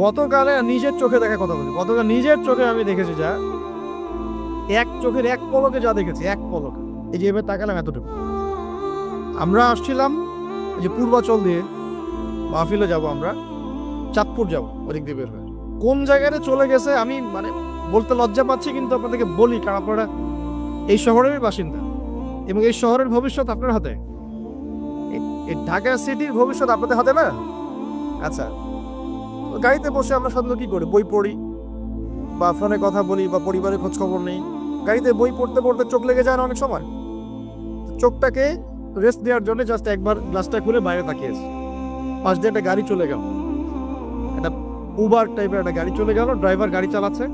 গতকালে নিজের চোখে দেখা কথা বলছি, গতকাল নিজের চোখে আমি দেখেছি যা, এক চোখের এক পলকে যা দেখেছি, এক পলকে। এই যে এবার তাকালাম এতটুকু। আমরা আসছিলাম এই যে পূর্বাচল দিয়ে মাহফিলে যাব, আমরা চাঁদপুর যাব ওদিক দিয়ে বের হয়ে। কোন জায়গায় চলে গেছে আমি মানে বলতে লজ্জা পাচ্ছি, কিন্তু আপনাদেরকে বলি, কারণ আপনারা এই শহরের বাসিন্দা এবং এই শহরের ভবিষ্যৎ আপনার হাতে, এই ঢাকা সিটির ভবিষ্যৎ আপনাদের হাতে না। আচ্ছা, গাড়িতে বসে আমরা সাধারণত কি করি? বই পড়ি বা ফোনে কথা বলি বা পরিবারের খোঁজ খবর নেই। গাড়িতে বই পড়তে পড়তে চোখ লেগে যায় না অনেক সময়? চোখটাকে রেস্ট দেওয়ার জন্য জাস্ট একবার গ্লাসটা খুলে বাইরে তাকিয়েছি। পাশ দিয়ে একটা গাড়ি চলে গেল, একটা উবার টাইপের একটা গাড়ি চলে গেল, ড্রাইভার গাড়ি চালাচ্ছে।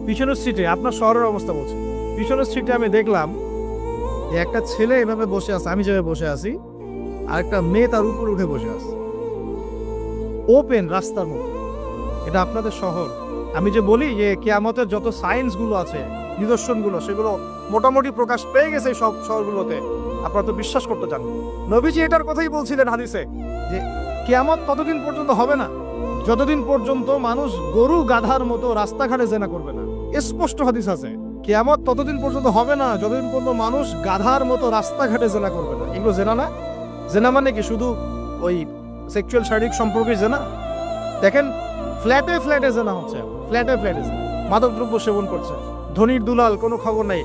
পিছনের সিটে, আপনার শহরের অবস্থা বলছে, পিছনের সিটে আমি দেখলাম একটা ছেলে এভাবে বসে আছে, আমি যেভাবে বসে আছি, আর একটা মেয়ে তার উপরে উঠে বসে আছে, ওপেন রাস্তার মতো। এটা আপনাদের শহর। আমি যে বলি যে কিয়ামতের যত সায়েন্সগুলো আছে, নিদর্শনগুলো, সেগুলো মোটামুটি প্রকাশ পেয়ে গেছে সব শহরগুলোতে। আপনারা তো বিশ্বাস করতে চান। নবীজি এটার কথাই বলছিলেন হাদিসে, যে কিয়ামত ততদিন পর্যন্ত হবে না যতদিন পর্যন্ত মানুষ গরু গাধার মতো রাস্তাঘাটে জেনা করবে না। স্পষ্ট হাদিস আছে, কিয়ামত ততদিন পর্যন্ত হবে না যতদিন পর্যন্ত মানুষ গাধার মতো রাস্তাঘাটে জেনা করবে না। এগুলো জেনা না? জেনা মানে কি শুধু ওই সেক্সুয়াল শারীরিক সম্পর্কে জেনা? দেখেন, ফ্ল্যাটে ফ্ল্যাটে জেনা হচ্ছে, ফ্ল্যাটে ফ্ল্যাটে মাদকদ্রব্য সেবন করছে, ধনীর দুলাল, কোনো খবর নাই।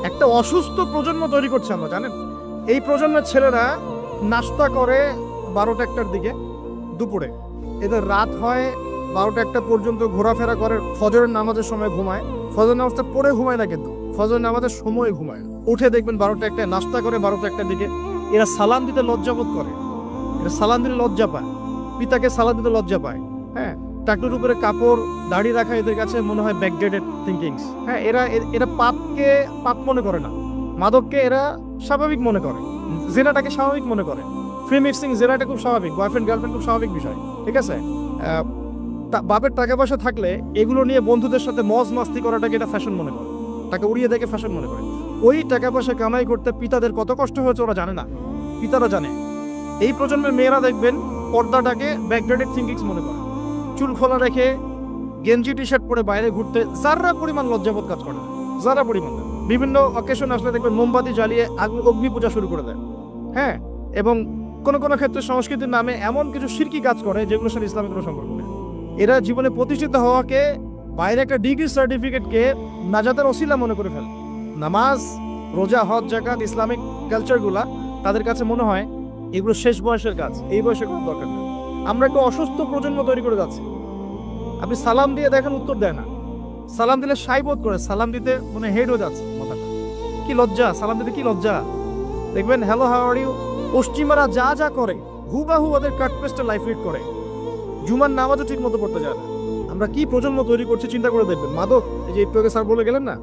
একটা অসুস্থ প্রজন্ম তৈরি করছে আমরা, জানেন? এই প্রজন্মের ছেলেরা নাস্তা করে 12টা-1টার দিকে, দুপুরে এদের রাত হয় 12টা-1টা পর্যন্ত, ঘোরাফেরা করে, ফজরের নামাজের সময় ঘুমায়। ফজর নামাজটা পড়ে ঘুমায় না, কিন্তু ফজর নামাজের সময় ঘুমায়। উঠে দেখবেন 12টা-1টায় নাস্তা করে 12টা-1টার দিকে। এরা সালাম দিতে লজ্জাবোধ করে, এরা সালাম দিতে লজ্জা পায়, পিতাকে সালাম দিতে লজ্জা পায়। হ্যাঁ, টাকটুর উপরে কাপড়, দাড়ি রাখা এদের কাছে মনে হয় ব্যাকডেটেড থিঙ্কিংস। হ্যাঁ, এরা পাপকে পাপ মনে করে না, মাদককে এরা স্বাভাবিক মনে করে, জেনাটাকে স্বাভাবিক মনে করে। ফ্রি মিক্সিং, জেনাটা খুব স্বাভাবিক, বয়ফ্রেন্ড গার্লফ্রেন্ড খুব স্বাভাবিক বিষয়, ঠিক আছে? বাপের টাকা পয়সা থাকলে এগুলো নিয়ে বন্ধুদের সাথে মজ মাস্তি করাটাকে এটা ফ্যাশন মনে করে, টাকা উড়িয়ে দেখে ফ্যাশন মনে করে। ওই টাকা পয়সা কামাই করতে পিতাদের কত কষ্ট হয়েছে ওরা জানে না, পিতারা জানে। এই প্রজন্মের মেয়েরা দেখবেন পর্দাটাকে ব্যাকডেটেড থিঙ্কিংস মনে করে, চুল খোলা রেখে গেঞ্জি টি শার্ট পরে বাইরে ঘুরতে যারা পরিমাণ লজ্জাবোধ কাজ করে, যারা পরিমাণ। বিভিন্ন অকেশন আসলে দেখবেন মোমবাতি জ্বালিয়ে অগ্নি পূজা শুরু করে দেয়। হ্যাঁ, এবং কোনো কোনো ক্ষেত্রে সংস্কৃতির নামে এমন কিছু শিরকি কাজ করে যেগুলোর সাথে ইসলামের কোনো সম্পর্ক নেই। এরা জীবনে প্রতিষ্ঠিত হওয়াকে, বাইরে একটা ডিগ্রি সার্টিফিকেটকে নাজাতের ওসিলা মনে করে ফেলে। নামাজ, রোজা, হজ, যাকাত, ইসলামিক কালচারগুলা তাদের কাছে মনে হয় এগুলো শেষ বয়সের কাজ, এই বয়সে কোনো দরকার নেই। আমরা একটু অসুস্থ প্রজন্ম তৈরি করে যাচ্ছি। আপনি সালাম দিয়ে দেখেন উত্তর দেয় না, সালাম দিলে সাই বোধ করে, সালাম দিতে মানে হেড হয়ে যাচ্ছে মাথাটা। কি লজ্জা, সালাম দিতে কি লজ্জা! দেখবেন হ্যালো হাউ আর ইউ, পশ্চিমারা যা যা করে হুবাহু ওদের কাট পেস্টে লাইফ লিড করে, জুমার নামাজও ঠিক মতো পড়তে যায় না। আমরা কি প্রজন্ম তৈরি করছি চিন্তা করে দেখবেন। মাদক, এই যে একটু আগে স্যার বলে গেলেন না,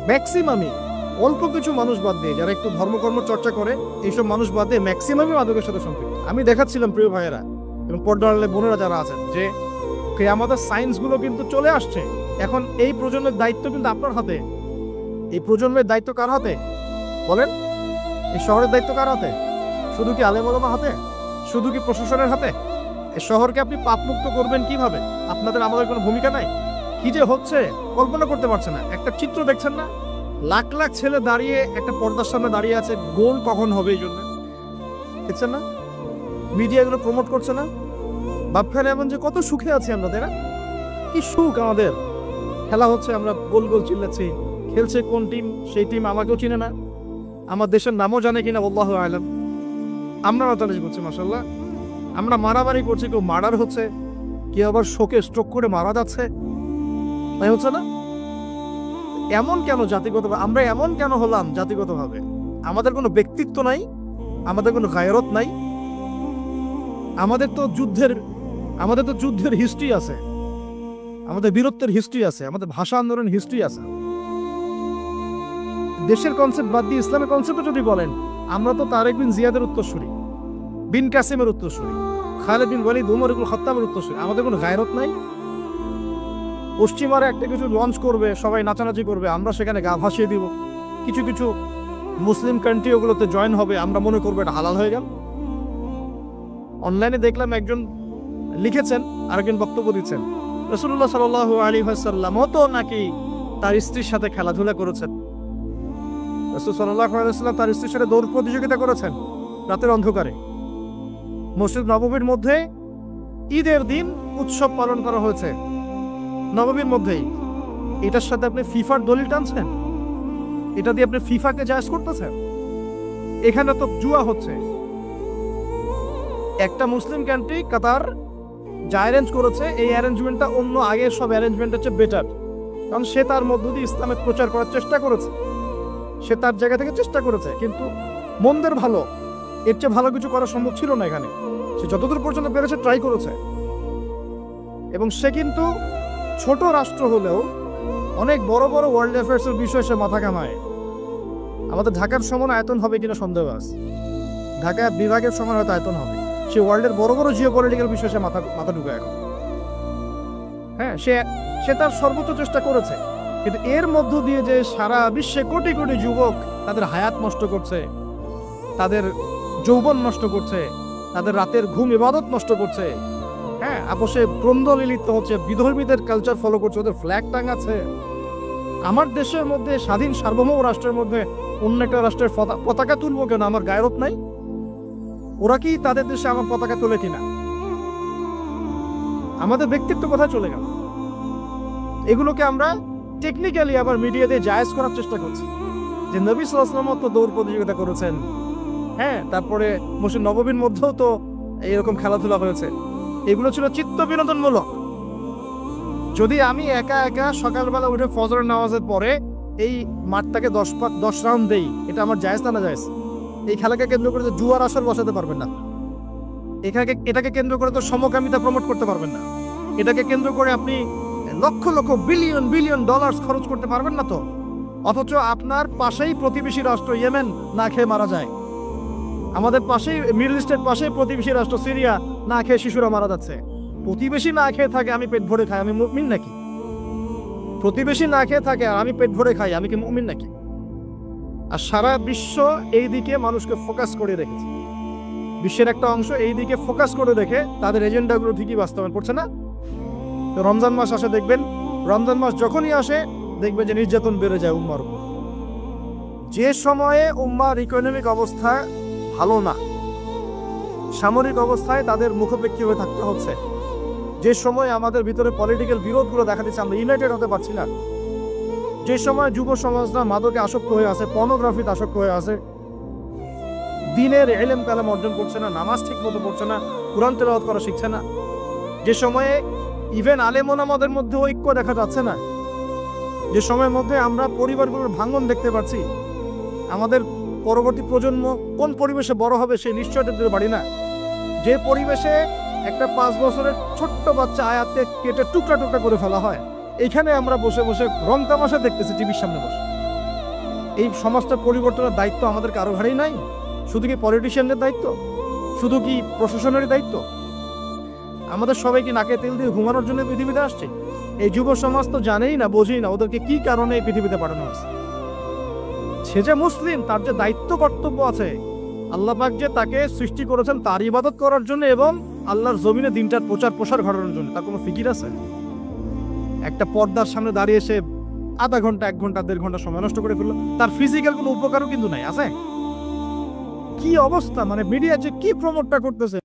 ম্যাক্সিমামই, অল্প কিছু মানুষ বাদ দিয়ে যারা একটু ধর্মকর্ম চর্চা করে, এইসব মানুষ বাদ দিয়ে ম্যাক্সিমামই মাদকের সাথে সম্পৃক্ত। আমি দেখাচ্ছিলাম প্রিয় ভাইয়েরা এবং পর্দার বোনেরা যারা আছেন, যে আমাদের সায়েন্সগুলো কিন্তু চলে আসছে। এখন এই প্রজন্মের দায়িত্ব কিন্তু আপনার হাতে। এই প্রজন্মের দায়িত্ব কার হাতে বলেন? এই শহরের দায়িত্ব কার হাতে? শুধু কি আলেম ওলামার হাতে? শুধু কি প্রশাসনের হাতে? এই শহরকে আপনি পাপমুক্ত করবেন কিভাবে? আপনাদের আমাদের কোনো ভূমিকা নাই? কি যে হচ্ছে কল্পনা করতে পারছে না। একটা চিত্র দেখছেন না, লাখ লাখ ছেলে দাঁড়িয়ে একটা পর্দার সামনে দাঁড়িয়ে আছে, গোল কখন হবে এই জন্য, দেখছেন না? মিডিয়া এগুলো প্রমোট করছে না? ভাবখানে এমন যে কত সুখে আছি আমরা, তাই না? কি সুখ আমাদের! খেলা হচ্ছে, আমরা গোল গোল চিল্লাচ্ছি, খেলছে কোন টিম, সেই টিম আমাকেও চিনে না, আমার দেশের নামও জানে কিনা আল্লাহু আ'লাম। আমরা রাতারাতি করছি মাশাআল্লাহ, আমরা মারামারি করছি, কেউ মার্ডার হচ্ছে, কেউ আবার শোকে স্ট্রোক করে মারা যাচ্ছে, তাই হচ্ছে না? এমন কেন জাতিগতভাবে? আমরা এমন কেন হলাম জাতিগতভাবে? আমাদের কোনো ব্যক্তিত্ব নাই, আমাদের কোনো গায়রত নাই। আমাদের তো যুদ্ধের হিস্ট্রি আছে, আমাদের বীরত্বের হিস্ট্রি আছে, আমাদের ভাষা আন্দোলন হিস্ট্রি আছে। দেশের কনসেপ্ট বাদ দিয়ে ইসলামের কনসেপ্ট যদি বলেন, আমরা তো তারেক বিন জিয়াদের উত্তরসূরি, বিন কাসিমের উত্তরসূরি, খালিদ বিন ওয়ালিদ, উমর ইবনুল খাত্তাবের উত্তরসূরি। আমাদের কোনো গায়রত নাই। পশ্চিমারা একটা কিছু লঞ্চ করবে, সবাই নাচানাচি করবে, আমরা সেখানে গা ভাসিয়ে দিব। কিছু কিছু মুসলিম কান্ট্রি ওগুলোতে জয়েন হবে, আমরা মনে করবো এটা হালাল হয়ে গেল। অনলাইনে দেখলাম একজন লিখেছেন আরেকজন বক্তব্য দিচ্ছেন রাসূলুল্লাহ সাল্লাল্লাহু আলাইহি ওয়াসাল্লামও তো নাকি তার স্ত্রীর সাথে খেলাধুলা করেছেন। রাসূল সাল্লাল্লাহু আলাইহি ওয়াসাল্লাম তার স্ত্রীর সাথে দৌড় প্রতিযোগিতা করেছেন রাতের অন্ধকারে। মসজিদ নববীর মধ্যে ঈদের দিন উৎসব পালন করা হয়েছে নববীর মধ্যেই। এটার সাথে আপনি ফিফার দলিল টানছেন? এটা দিয়ে আপনি ফিফাকে জায়েজ করতেছেন? এখানে তো জুয়া হচ্ছে। একটা মুসলিম কান্ট্রি কাতার যা অ্যারেঞ্জ করেছে, এই অ্যারেঞ্জমেন্টটা অন্য আগের সব অ্যারেঞ্জমেন্ট হচ্ছে বেটার, কারণ সে তার মধ্য দিয়ে ইসলামের প্রচার করার চেষ্টা করেছে, সে তার জায়গা থেকে চেষ্টা করেছে, কিন্তু মন্দের ভালো, এর চেয়ে ভালো কিছু করা সম্ভব ছিল না এখানে। সে যতদূর পর্যন্ত পেরেছে ট্রাই করেছে, এবং সে কিন্তু ছোট রাষ্ট্র হলেও অনেক বড় বড় ওয়ার্ল্ড অ্যাফেয়ার্সের বিষয়ে সে মাথা কামায়। আমাদের ঢাকার সমান আয়তন হবে কিনা সন্দেহ আছে, ঢাকা বিভাগের সমান হয়তো আয়তন হবে। সে ওয়ার্ল্ডের বড় বড় জিও পলিটিক্যাল বিষয়ে সে মাথা ঢুকায় এখন। হ্যাঁ, সে তার সর্বোচ্চ চেষ্টা করেছে, কিন্তু এর মধ্য দিয়ে যে সারা বিশ্বে কোটি কোটি যুবক তাদের হায়াত নষ্ট করছে, তাদের যৌবন নষ্ট করছে, তাদের রাতের ঘুম ইবাদত নষ্ট করছে, হ্যাঁ, আপোষে ক্রন্দলে লিপ্ত হচ্ছে, বিধর্মীদের কালচার ফলো করছে, ওদের ফ্ল্যাগ টাঙাচ্ছে। আমার দেশের মধ্যে, স্বাধীন সার্বভৌম রাষ্ট্রের মধ্যে অন্য একটা রাষ্ট্রের পতাকা তুলবো কেন? আমার গায়রত নাই? ওরা কি তাদের দেশে আমার পতাকা তোলে কিনা? আমাদের ব্যক্তিত্ব কোথায় চলে গেল? এগুলোকে আমরা টেকনিক্যালি আবার মিডিয়া দিয়ে জায়েজ করার চেষ্টা করছি, যে নবী সাল্লাল্লাহু আলাইহি ওয়াসাল্লাম তো দৌড় প্রতিযোগিতা করেছেন, হ্যাঁ, তারপরে মসজিদ নববীর মধ্যেও তো এরকম খেলাধুলা হয়েছে। এগুলো ছিল চিত্ত বিনোদনমূলক। যদি আমি একা একা সকালবেলা উঠে ফজরের নামাজের পরে এই মাঠটাকে 10 রাউন্ড দেই, এটা আমার জায়েজ না জায়েজ? এই খেলাকে কেন্দ্র করে তো জুয়ার আসর বসাতে পারবেন না, এটাকে কেন্দ্র করে তো সমকামিতা প্রমোট করতে পারবেন না, এটাকে কেন্দ্র করে আপনি lakh lakh billion billion dollar খরচ করতে পারবেন না তো। অথচ আপনার পাশেই প্রতিবেশী রাষ্ট্র ইয়েমেন না খেয়ে মারা যায়, আমাদের পাশেই মিডল ইস্টের পাশে প্রতিবেশী রাষ্ট্র সিরিয়া না খেয়ে শিশুরা মারা যাচ্ছে। প্রতিবেশী না খেয়ে থাকে, আমি পেট ভরে খাই, আমি মুমিন নাকি? প্রতিবেশী না খেয়ে থাকে আর আমি পেট ভরে খাই, আমি কি মুমিন নাকি? আর সারা বিশ্ব এই দিকে মানুষকে ফোকাস করে রেখেছে, বিশ্বের একটা অংশ এই দিকে ফোকাস করে রেখে তাদের এজেন্ডাগুলো ঠিকই বাস্তবায়ন করছে না। তো রমজান মাস আসে, দেখবেন রমজান মাস যখনই আসে দেখবেন যে নির্যাতন বেড়ে যায় উম্মার উপর। যে সময়ে উম্মার ইকোনমিক অবস্থা ভালো না, সামরিক অবস্থায় তাদের মুখোপেক্ষী হয়ে থাকতে হচ্ছে, যে সময় আমাদের ভিতরে পলিটিক্যাল বিরোধগুলো দেখা দিচ্ছে, আমরা ইউনাইটেড হতে পারছি না, যে সময় যুব সমাজরা মাদকে আসক্ত হয়ে আছে, পর্নোগ্রাফিতে আসক্ত হয়ে আছে, দিনের ইলম কালাম অর্জন করছে না, নামাজ ঠিক মতো পড়ছে না, কুরআন তেলাওয়াত করা শিখছে না, যে সময়ে ইভেন আলেম ওলামাদের মধ্যে ঐক্য দেখা যাচ্ছে না, যে সময়ের মধ্যে আমরা পরিবারগুলোর ভাঙন দেখতে পাচ্ছি, আমাদের পরবর্তী প্রজন্ম কোন পরিবেশে বড় হবে সেই নিশ্চয়তা দিতে পারি না, যে পরিবেশে একটা 5 বছরের ছোট্ট বাচ্চা আয়াতে কেটে টুকরা টুকরা করে ফেলা হয়, এখানে আমরা বসে বসে রং তামাশা দেখতেছি টিভির সামনে বসে। এই সমাজটা পরিবর্তনের দায়িত্ব আমাদের কারো ঘাড়েই নাই? শুধু কি পলিটিশিয়ানদের দায়িত্ব? শুধু কি প্রশাসনেরই দায়িত্ব? আমাদের সবাইকে নাকে তেল দিয়ে ঘুমানোর জন্য পৃথিবীতে আসছে? এই যুব সমাজ তো জানেই না, বোঝেই না ওদেরকে কি কারণে এই পৃথিবীতে পাঠানো হয়েছে। সে যে মুসলিম, তার যে দায়িত্ব কর্তব্য আছে, আল্লাহ পাক যে তাকে সৃষ্টি করেছেন তার ইবাদত করার জন্য এবং আল্লাহর জমিনে দিনটার প্রচার প্রসার ঘটানোর জন্য, তার কোনো ফিকির আছে? একটা পর্দার সামনে দাঁড়িয়ে এসে আধা ঘন্টা, 1 ঘন্টা, 1.5 ঘন্টা সময় নষ্ট করে ফেললো, তার ফিজিক্যাল কোনো উপকারও কিন্তু নাই, আছে? কি অবস্থা, মানে মিডিয়া যে কি প্রমোটটা করতেছে।